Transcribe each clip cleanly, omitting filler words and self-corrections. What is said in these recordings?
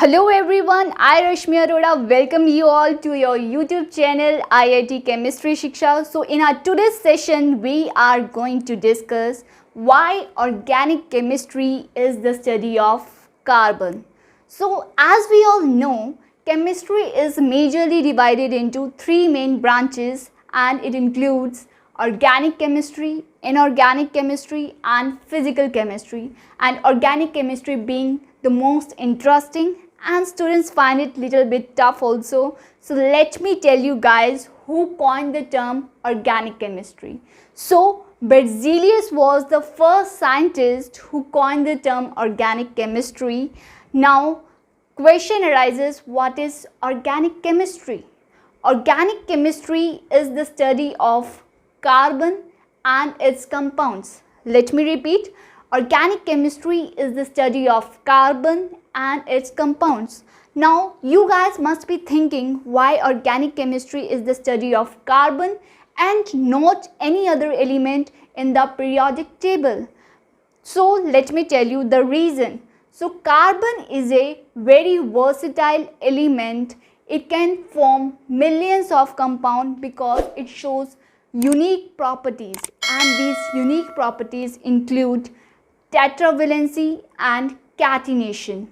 Hello everyone, I Rashmi Arora welcome you all to your YouTube channel IIT Chemistry Shiksha. So in our today's session we are going to discuss why organic chemistry is the study of carbon. So as we all know, chemistry is majorly divided into three main branches, and it includes organic chemistry, inorganic chemistry and physical chemistry, and organic chemistry being the most interesting, and students find it little bit tough also. So let me tell you guys who coined the term organic chemistry. So Berzelius was the first scientist who coined the term organic chemistry. Now question arises, what is organic chemistry? Organic chemistry is the study of carbon and its compounds. Let me repeat, organic chemistry is the study of carbon and its compounds. Now you guys must be thinking, why organic chemistry is the study of carbon and not any other element in the periodic table? So let me tell you the reason. So carbon is a very versatile element. It can form millions of compounds because it shows unique properties, and these unique properties include tetravalency and catenation.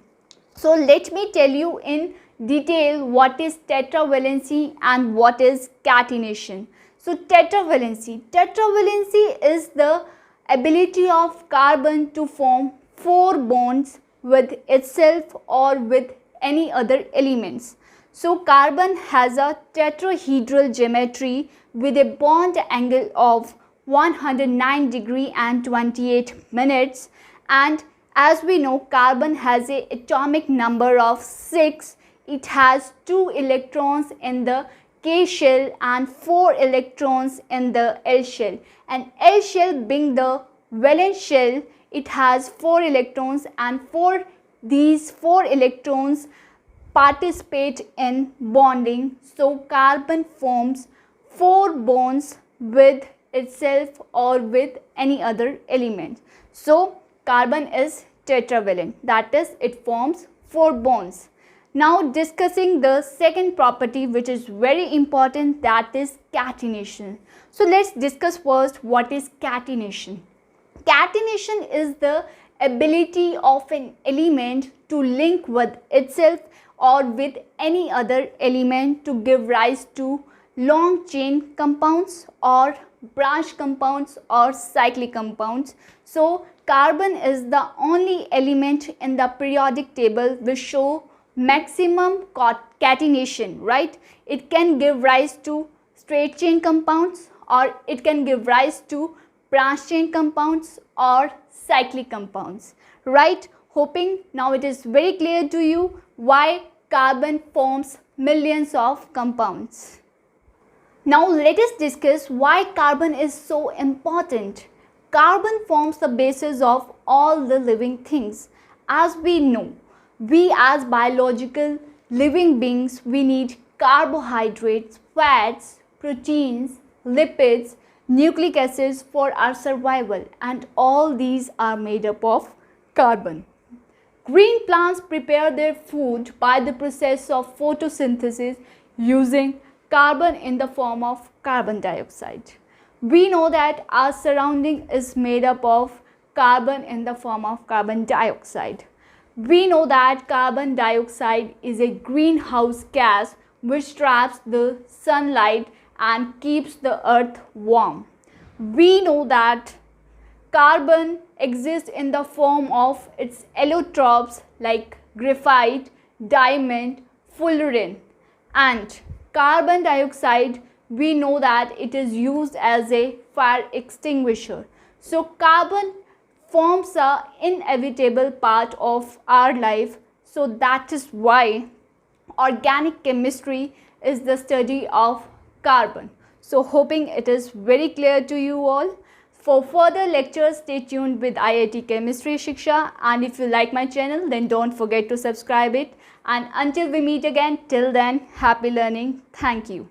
So let me tell you in detail what is tetravalency and what is catenation. So tetravalency is the ability of carbon to form 4 bonds with itself or with any other elements. So carbon has a tetrahedral geometry with a bond angle of 109 degree and 28 minutes, and as we know, carbon has an atomic number of 6. It has 2 electrons in the K shell and 4 electrons in the L shell, and L shell being the valence shell, it has 4 electrons, and these 4 electrons participate in bonding. So carbon forms 4 bonds with itself or with any other element. So carbon is tetravalent, that is, it forms 4 bonds. Now discussing the second property which is very important, that is catenation. So let's discuss first what is catenation. Catenation is the ability of an element to link with itself or with any other element to give rise to long chain compounds or branch compounds or cyclic compounds. So carbon is the only element in the periodic table which show maximum catenation, right? It can give rise to straight chain compounds, or it can give rise to branch chain compounds or cyclic compounds, right? Hoping now it is very clear to you why carbon forms millions of compounds. Now let us discuss why carbon is so important. Carbon forms the basis of all the living things. As we know, we as biological living beings, we need carbohydrates, fats, proteins, lipids, nucleic acids for our survival, and all these are made up of carbon. Green plants prepare their food by the process of photosynthesis using carbon in the form of carbon dioxide. We know that our surrounding is made up of carbon in the form of carbon dioxide. We know that carbon dioxide is a greenhouse gas which traps the sunlight and keeps the earth warm. We know that carbon exists in the form of its allotropes like graphite, diamond, fullerene, and carbon dioxide, we know that it is used as a fire extinguisher. So carbon forms an inevitable part of our life. So that is why organic chemistry is the study of carbon. So hoping it is very clear to you all. For further lectures, stay tuned with IIT Chemistry Shiksha, and if you like my channel, then don't forget to subscribe it. And until we meet again, till then, happy learning. Thank you.